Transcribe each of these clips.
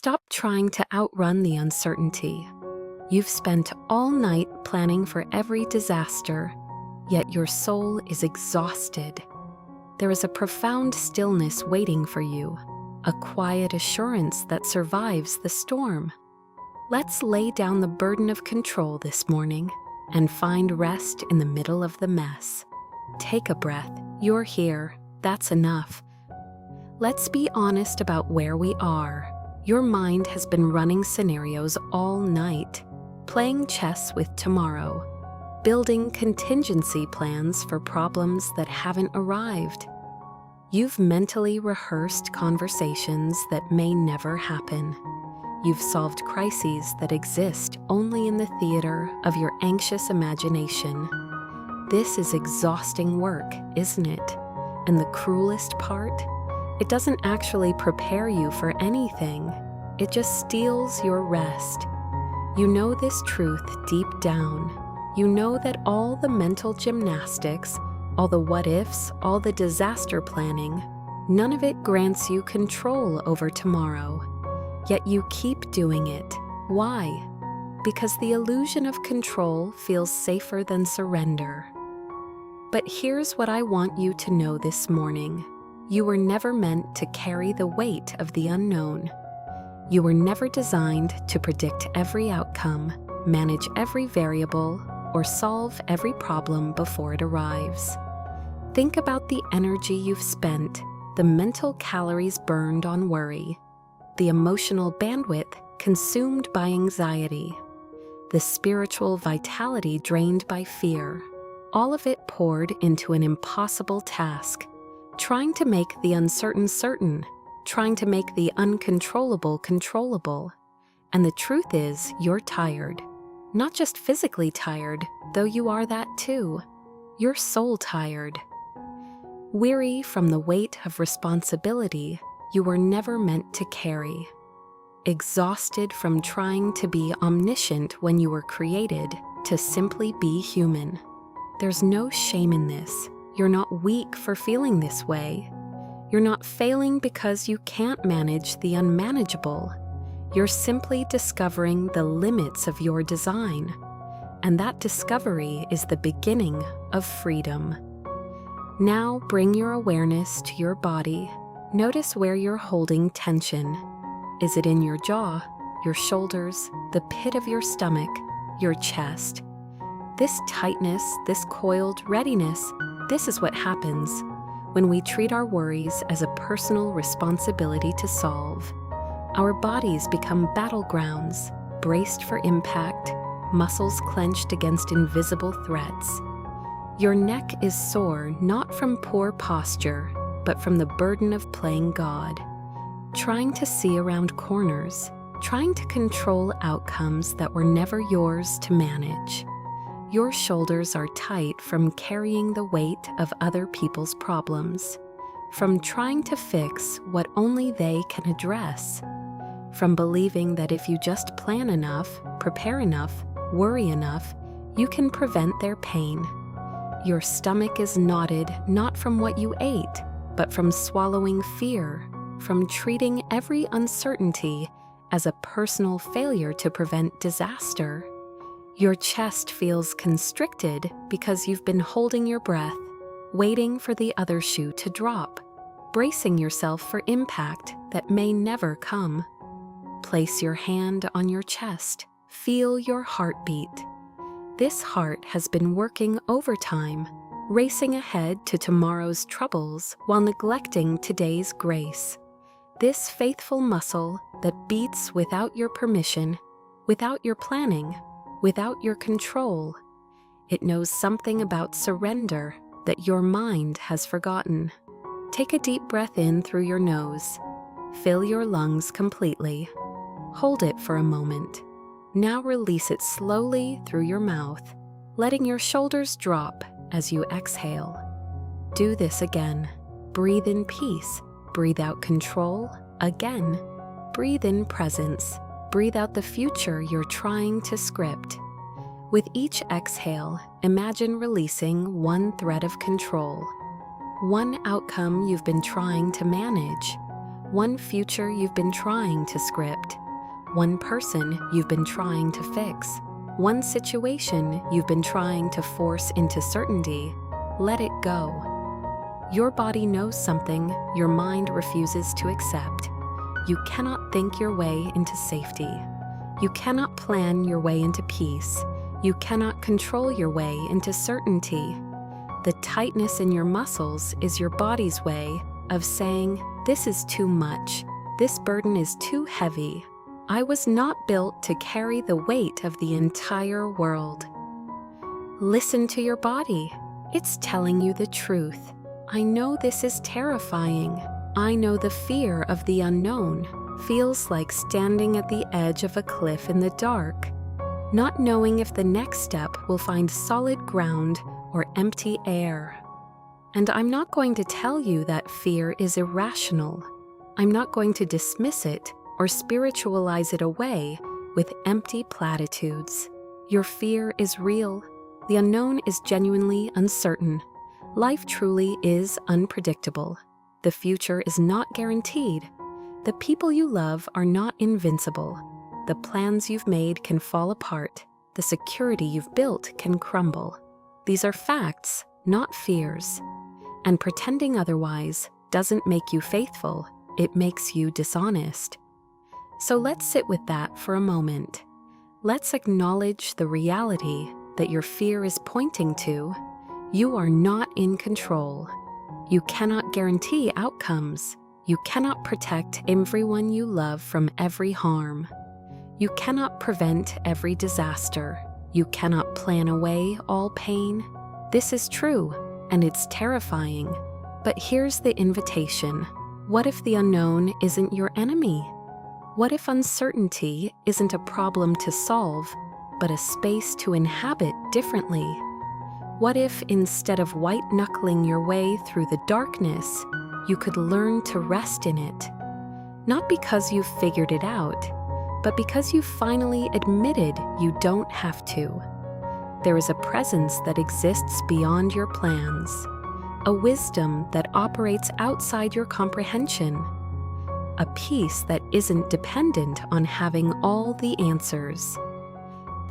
Stop trying to outrun the uncertainty. You've spent all night planning for every disaster, yet your soul is exhausted. There is a profound stillness waiting for you, a quiet assurance that survives the storm. Let's lay down the burden of control this morning and find rest in the middle of the mess. Take a breath. You're here. That's enough. Let's be honest about where we are. Your mind has been running scenarios all night, playing chess with tomorrow, building contingency plans for problems that haven't arrived. You've mentally rehearsed conversations that may never happen. You've solved crises that exist only in the theater of your anxious imagination. This is exhausting work, isn't it? And the cruelest part? It doesn't actually prepare you for anything. It just steals your rest. You know this truth deep down. You know that all the mental gymnastics, all the what-ifs, all the disaster planning, none of it grants you control over tomorrow. Yet you keep doing it. Why? Because the illusion of control feels safer than surrender. But here's what I want you to know this morning. You were never meant to carry the weight of the unknown. You were never designed to predict every outcome, manage every variable, or solve every problem before it arrives. Think about the energy you've spent, the mental calories burned on worry, the emotional bandwidth consumed by anxiety, the spiritual vitality drained by fear. All of it poured into an impossible task, trying to make the uncertain certain, trying to make the uncontrollable controllable. And the truth is, you're tired. Not just physically tired, though you are that too. You're soul tired. Weary from the weight of responsibility you were never meant to carry. Exhausted from trying to be omniscient when you were created to simply be human. There's no shame in this. You're not weak for feeling this way. You're not failing because you can't manage the unmanageable. You're simply discovering the limits of your design. And that discovery is the beginning of freedom. Now bring your awareness to your body. Notice where you're holding tension. Is it in your jaw, your shoulders, the pit of your stomach, your chest? This tightness, this coiled readiness, this is what happens when we treat our worries as a personal responsibility to solve. Our bodies become battlegrounds, braced for impact, muscles clenched against invisible threats. Your neck is sore not from poor posture, but from the burden of playing God, trying to see around corners, trying to control outcomes that were never yours to manage. Your shoulders are tight from carrying the weight of other people's problems, from trying to fix what only they can address, from believing that if you just plan enough, prepare enough, worry enough, you can prevent their pain. Your stomach is knotted not from what you ate, but from swallowing fear, from treating every uncertainty as a personal failure to prevent disaster. Your chest feels constricted because you've been holding your breath, waiting for the other shoe to drop, bracing yourself for impact that may never come. Place your hand on your chest. Feel your heartbeat. This heart has been working overtime, racing ahead to tomorrow's troubles while neglecting today's grace. This faithful muscle that beats without your permission, without your planning, without your control. It knows something about surrender that your mind has forgotten. Take a deep breath in through your nose. Fill your lungs completely. Hold it for a moment. Now release it slowly through your mouth, letting your shoulders drop as you exhale. Do this again. Breathe in peace. Breathe out control. Again. Breathe in presence. Breathe out the future you're trying to script. With each exhale, imagine releasing one thread of control, one outcome you've been trying to manage, One future you've been trying to script. One person you've been trying to fix. One situation you've been trying to force into certainty. Let it go. Your body knows something your mind refuses to accept. You cannot think your way into safety. You cannot plan your way into peace. You cannot control your way into certainty. The tightness in your muscles is your body's way of saying, "This is too much. This burden is too heavy. I was not built to carry the weight of the entire world." Listen to your body. It's telling you the truth. I know this is terrifying. I know the fear of the unknown feels like standing at the edge of a cliff in the dark, not knowing if the next step will find solid ground or empty air. And I'm not going to tell you that fear is irrational. I'm not going to dismiss it or spiritualize it away with empty platitudes. Your fear is real. The unknown is genuinely uncertain. Life truly is unpredictable. The future is not guaranteed. The people you love are not invincible. The plans you've made can fall apart. The security you've built can crumble. These are facts, not fears. And pretending otherwise doesn't make you faithful, it makes you dishonest. So let's sit with that for a moment. Let's acknowledge the reality that your fear is pointing to. You are not in control. You cannot guarantee outcomes. You cannot protect everyone you love from every harm. You cannot prevent every disaster. You cannot plan away all pain. This is true, and it's terrifying. But here's the invitation. What if the unknown isn't your enemy? What if uncertainty isn't a problem to solve, but a space to inhabit differently? What if instead of white-knuckling your way through the darkness, you could learn to rest in it? Not because you've figured it out, but because you finally admitted you don't have to. There is a presence that exists beyond your plans, a wisdom that operates outside your comprehension, a peace that isn't dependent on having all the answers.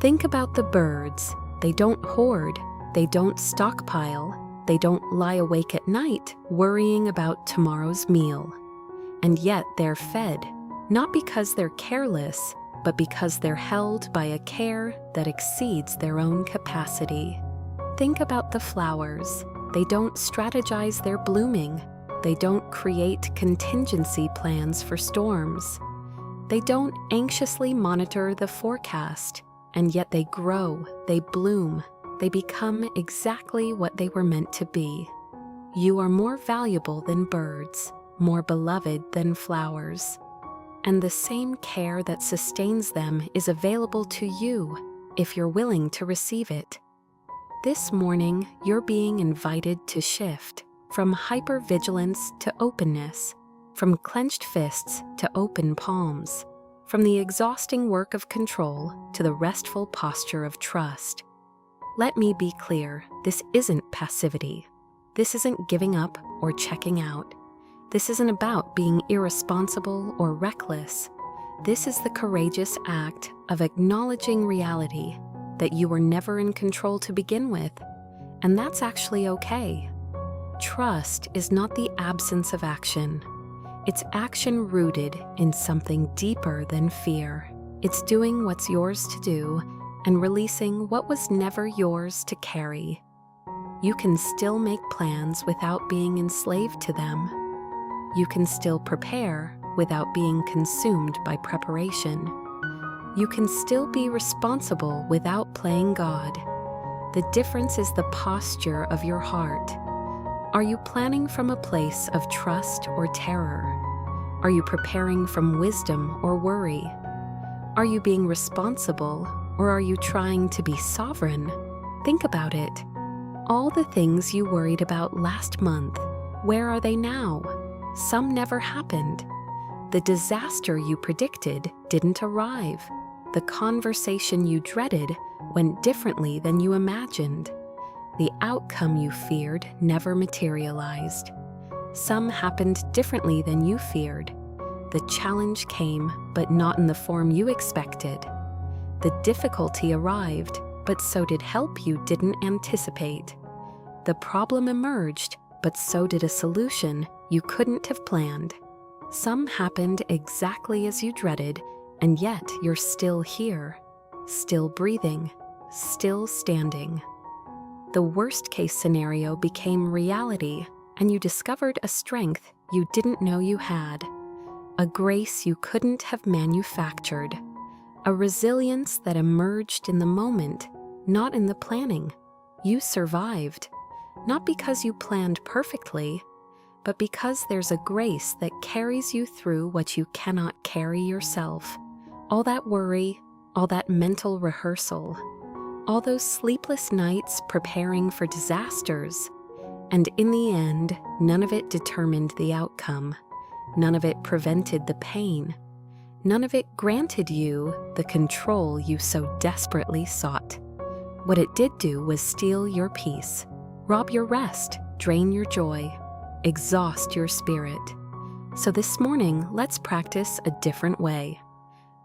Think about the birds. They don't hoard, they don't stockpile, they don't lie awake at night worrying about tomorrow's meal. And yet they're fed, not because they're careless, but because they're held by a care that exceeds their own capacity. Think about the flowers. They don't strategize their blooming. They don't create contingency plans for storms. They don't anxiously monitor the forecast, and yet they grow, they bloom, they become exactly what they were meant to be. You are more valuable than birds, more beloved than flowers. And the same care that sustains them is available to you if you're willing to receive it. This morning, you're being invited to shift from hypervigilance to openness, from clenched fists to open palms, from the exhausting work of control to the restful posture of trust. Let me be clear, this isn't passivity. This isn't giving up or checking out. This isn't about being irresponsible or reckless. This is the courageous act of acknowledging reality, that you were never in control to begin with, and that's actually okay. Trust is not the absence of action. It's action rooted in something deeper than fear. It's doing what's yours to do and releasing what was never yours to carry. You can still make plans without being enslaved to them. You can still prepare without being consumed by preparation. You can still be responsible without playing God. The difference is the posture of your heart. Are you planning from a place of trust or terror? Are you preparing from wisdom or worry? Are you being responsible, or are you trying to be sovereign? Think about it. All the things you worried about last month, where are they now? Some never happened. The disaster you predicted didn't arrive. The conversation you dreaded went differently than you imagined. The outcome you feared never materialized. Some happened differently than you feared. the challenge came, but not in the form you expected. The difficulty arrived, but so did help you didn't anticipate. The problem emerged, but so did a solution you couldn't have planned. Some happened exactly as you dreaded, and yet you're still here, still breathing, still standing. The worst-case scenario became reality, and you discovered a strength you didn't know you had, a grace you couldn't have manufactured, a resilience that emerged in the moment, not in the planning. You survived, not because you planned perfectly, but because there's a grace that carries you through what you cannot carry yourself. All that worry, all that mental rehearsal, all those sleepless nights preparing for disasters. And in the end, none of it determined the outcome. None of it prevented the pain. None of it granted you the control you so desperately sought. What it did do was steal your peace, rob your rest, drain your joy, exhaust your spirit. So this morning, let's practice a different way.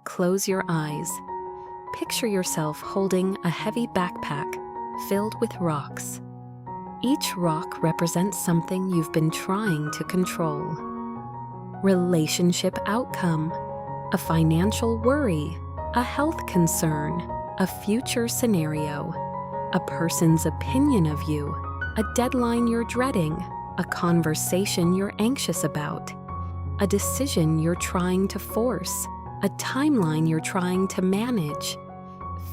Close your eyes. Picture yourself holding a heavy backpack filled with rocks. Each rock represents something you've been trying to control. Relationship outcome, a financial worry, a health concern, a future scenario, a person's opinion of you, a deadline you're dreading, a conversation you're anxious about, a decision you're trying to force, a timeline you're trying to manage.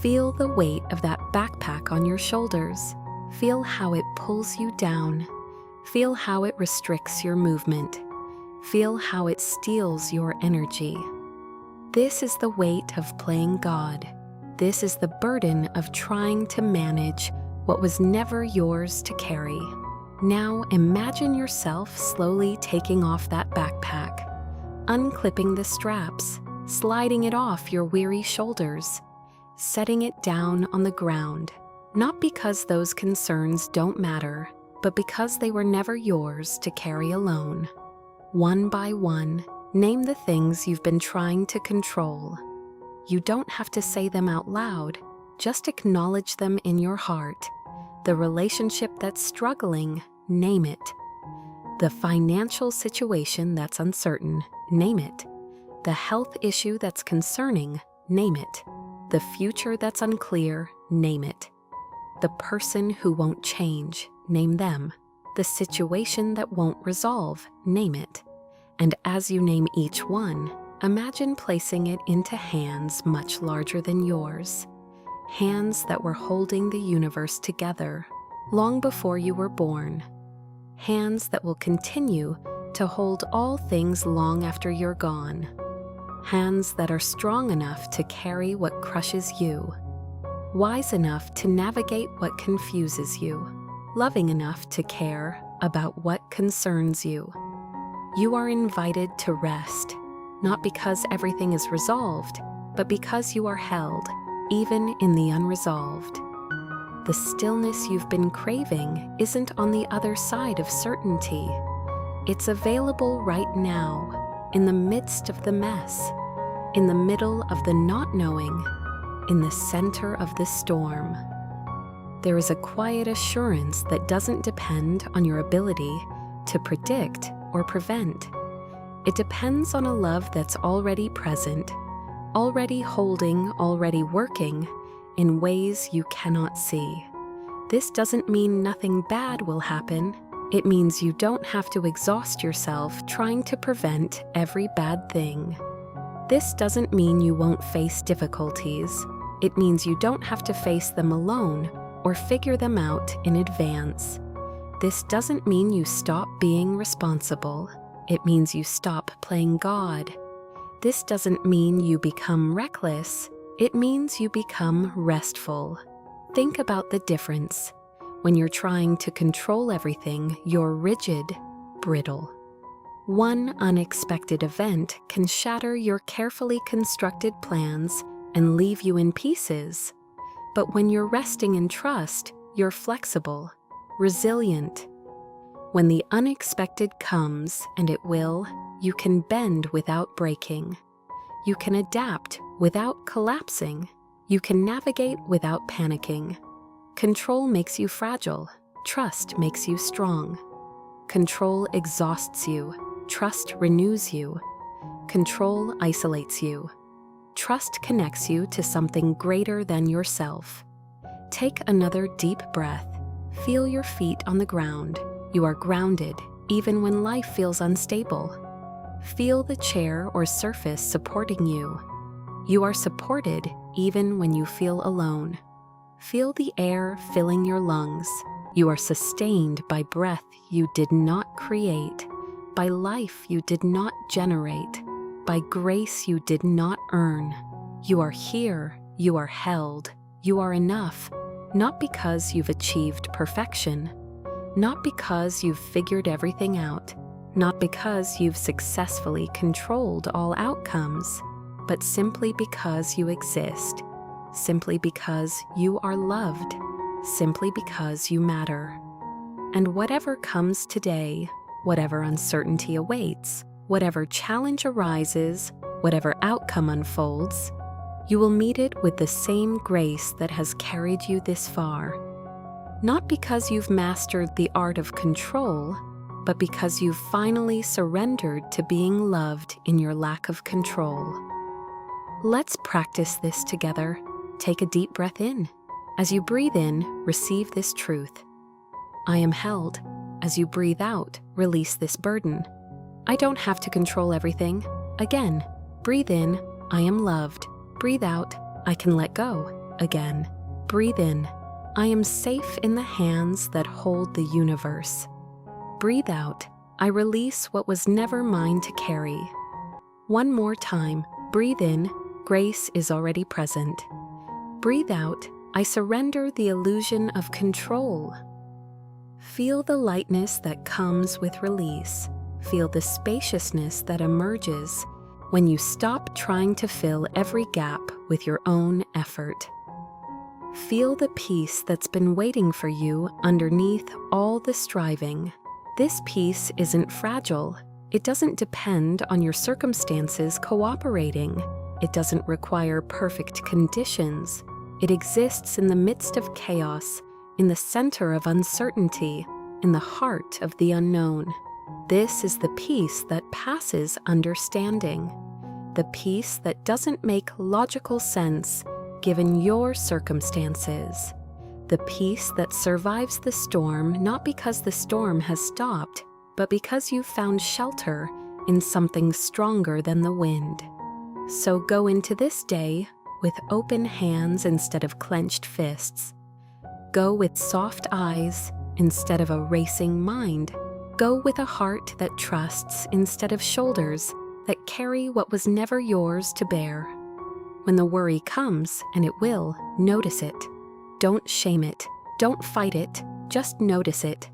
Feel the weight of that backpack on your shoulders. Feel how it pulls you down. Feel how it restricts your movement. Feel how it steals your energy. This is the weight of playing God. This is the burden of trying to manage what was never yours to carry. Now imagine yourself slowly taking off that backpack, unclipping the straps, sliding it off your weary shoulders, setting it down on the ground, not because those concerns don't matter, but because they were never yours to carry alone. One by one, name the things you've been trying to control. You don't have to say them out loud, just acknowledge them in your heart. The relationship that's struggling, name it. The financial situation that's uncertain, name it. The health issue that's concerning, name it. The future that's unclear, name it. The person who won't change, name them. The situation that won't resolve, name it. And as you name each one, imagine placing it into hands much larger than yours. Hands that were holding the universe together long before you were born. Hands that will continue to hold all things long after you're gone. Hands that are strong enough to carry what crushes you. Wise enough to navigate what confuses you. Loving enough to care about what concerns you. You are invited to rest, not because everything is resolved, but because you are held, even in the unresolved. The stillness you've been craving isn't on the other side of certainty. It's available right now, in the midst of the mess, in the middle of the not knowing, in the center of the storm. There is a quiet assurance that doesn't depend on your ability to predict or prevent. It depends on a love that's already present, already holding, already working in ways you cannot see. This doesn't mean nothing bad will happen. It means you don't have to exhaust yourself trying to prevent every bad thing. This doesn't mean you won't face difficulties. It means you don't have to face them alone or figure them out in advance. This doesn't mean you stop being responsible. It means you stop playing God. This doesn't mean you become reckless. It means you become restful. Think about the difference. When you're trying to control everything, you're rigid, brittle. One unexpected event can shatter your carefully constructed plans and leave you in pieces. But when you're resting in trust, you're flexible, resilient. When the unexpected comes, and it will, You can bend without breaking. You can adapt without collapsing. You can navigate without panicking. Control makes you fragile. Trust makes you strong. Control exhausts you. Trust renews you. Control isolates you. Trust connects you to something greater than yourself. Take another deep breath. Feel your feet on the ground. You are grounded, even when life feels unstable. Feel the chair or surface supporting you. You are supported, even when you feel alone. Feel the air filling your lungs. You are sustained by breath you did not create, by life you did not generate, by grace you did not earn. You are here, you are held, you are enough, not because you've achieved perfection, not because you've figured everything out, not because you've successfully controlled all outcomes, but simply because you exist, simply because you are loved, simply because you matter. And whatever comes today, whatever uncertainty awaits, whatever challenge arises, whatever outcome unfolds, you will meet it with the same grace that has carried you this far. Not because you've mastered the art of control, but because you've finally surrendered to being loved in your lack of control. Let's practice this together. Take a deep breath in. As you breathe in, receive this truth. I am held. As you breathe out, release this burden. I don't have to control everything. Again, breathe in, I am loved. Breathe out, I can let go. Again, breathe in, I am safe in the hands that hold the universe. Breathe out, I release what was never mine to carry. One more time, breathe in, grace is already present. Breathe out, I surrender the illusion of control. Feel the lightness that comes with release. Feel the spaciousness that emerges when you stop trying to fill every gap with your own effort. Feel the peace that's been waiting for you underneath all the striving. This peace isn't fragile. It doesn't depend on your circumstances cooperating. It doesn't require perfect conditions. It exists in the midst of chaos, in the center of uncertainty, in the heart of the unknown. This is the peace that passes understanding, the peace that doesn't make logical sense given your circumstances, the peace that survives the storm not because the storm has stopped, but because you've found shelter in something stronger than the wind. So go into this day with open hands instead of clenched fists. Go with soft eyes instead of a racing mind. Go with a heart that trusts instead of shoulders that carry what was never yours to bear. When the worry comes, and it will, notice it. Don't shame it. Don't fight it. Just notice it.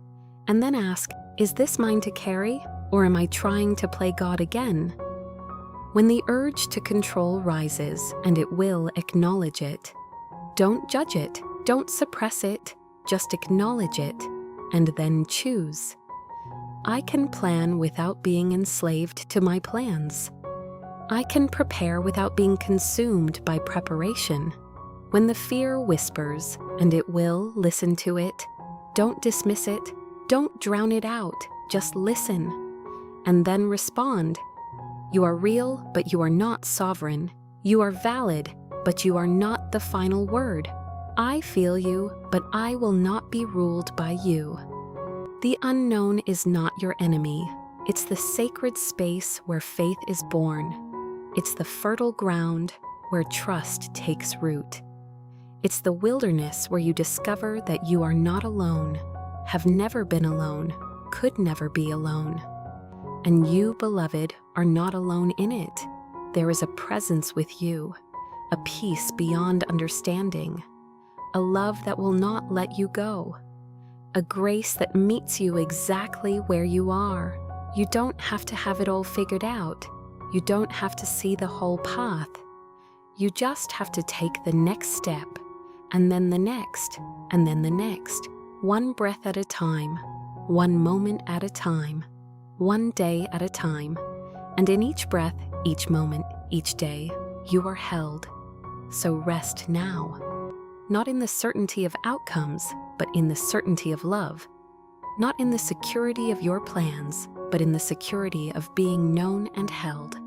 And then ask, is this mine to carry, or am I trying to play God again? When the urge to control rises, and it will, acknowledge it. Don't judge it. Don't suppress it. Just acknowledge it, and then choose. I can plan without being enslaved to my plans. I can prepare without being consumed by preparation. When the fear whispers, and it will, listen to it. Don't dismiss it. Don't drown it out. Just listen. And then respond. You are real, but you are not sovereign. You are valid, but you are not the final word. I feel you, but I will not be ruled by you. The unknown is not your enemy. It's the sacred space where faith is born. It's the fertile ground where trust takes root. It's the wilderness where you discover that you are not alone, have never been alone, could never be alone. And you, beloved, are not alone in it. There is a presence with you, a peace beyond understanding, a love that will not let you go, a grace that meets you exactly where you are. You don't have to have it all figured out. You don't have to see the whole path. You just have to take the next step, and then the next, and then the next, one breath at a time, one moment at a time, one day at a time. And in each breath, each moment, each day, you are held. So rest now. Not in the certainty of outcomes, but in the certainty of love. Not in the security of your plans, but in the security of being known and held.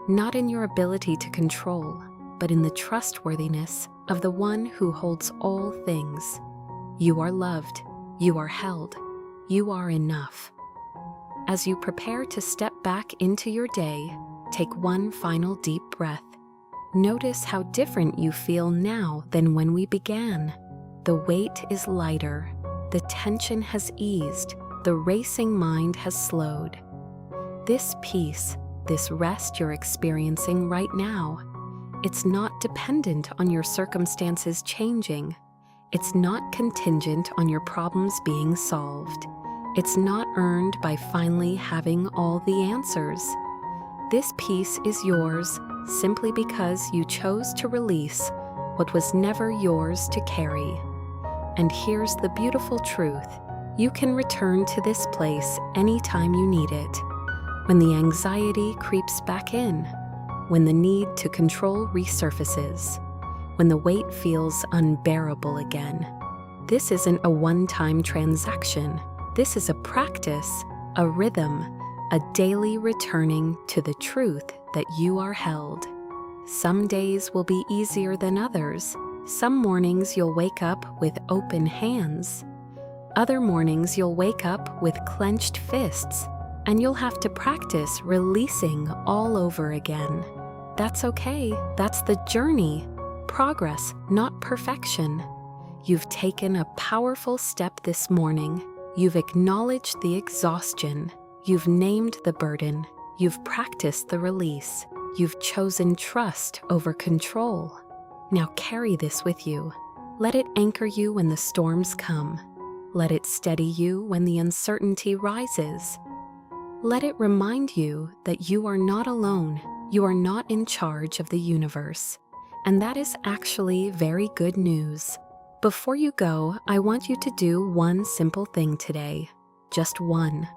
Not in your ability to control, but in the trustworthiness of the one who holds all things. You are loved. You are held. You are enough. As you prepare to step back into your day, take one final deep breath. Notice how different you feel now than when we began. The weight is lighter. The tension has eased. The racing mind has slowed. This peace, this rest you're experiencing right now, it's not dependent on your circumstances changing. It's not contingent on your problems being solved. It's not earned by finally having all the answers. This peace is yours simply because you chose to release what was never yours to carry. And here's the beautiful truth. You can return to this place anytime you need it. When the anxiety creeps back in, when the need to control resurfaces, when the weight feels unbearable again. This isn't a one-time transaction. This is a practice, a rhythm, a daily returning to the truth that you are held. Some days will be easier than others. Some mornings you'll wake up with open hands. Other mornings you'll wake up with clenched fists, and you'll have to practice releasing all over again. That's okay. That's the journey. Progress, not perfection. You've taken a powerful step this morning. You've acknowledged the exhaustion. You've named the burden. You've practiced the release. You've chosen trust over control. Now carry this with you. Let it anchor you when the storms come. Let it steady you when the uncertainty rises. Let it remind you that you are not alone. You are not in charge of the universe. And that is actually very good news. Before you go, I want you to do one simple thing today. Just one.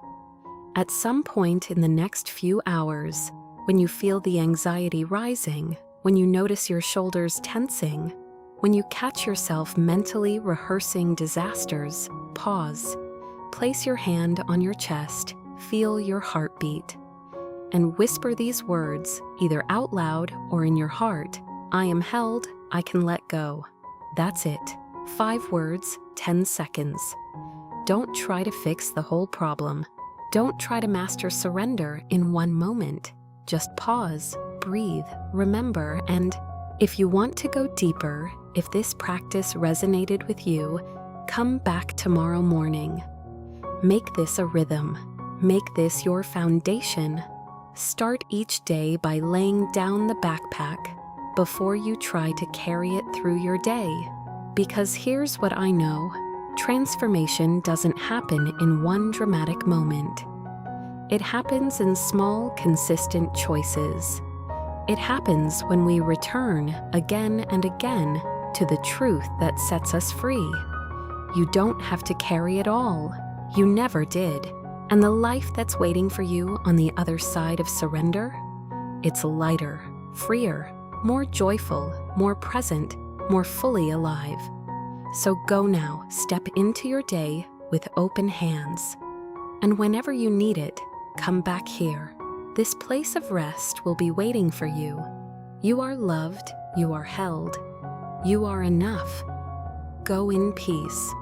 At some point in the next few hours, when you feel the anxiety rising, when you notice your shoulders tensing, when you catch yourself mentally rehearsing disasters, pause. Place your hand on your chest, feel your heartbeat, and whisper these words, either out loud or in your heart. I am held, I can let go. That's it. 5 words, 10 seconds. Don't try to fix the whole problem. Don't try to master surrender in one moment. Just pause, breathe, remember, and if you want to go deeper, if this practice resonated with you, come back tomorrow morning. Make this a rhythm. Make this your foundation. Start each day by laying down the backpack before you try to carry it through your day. Because here's what I know. Transformation doesn't happen in one dramatic moment. It happens in small, consistent choices. It happens when we return again and again to the truth that sets us free. You don't have to carry it all. You never did. And the life that's waiting for you on the other side of surrender, it's lighter, freer, more joyful, more present, more fully alive. So go now, step into your day with open hands. And whenever you need it, come back here. This place of rest will be waiting for you. You are loved, you are held, you are enough. Go in peace.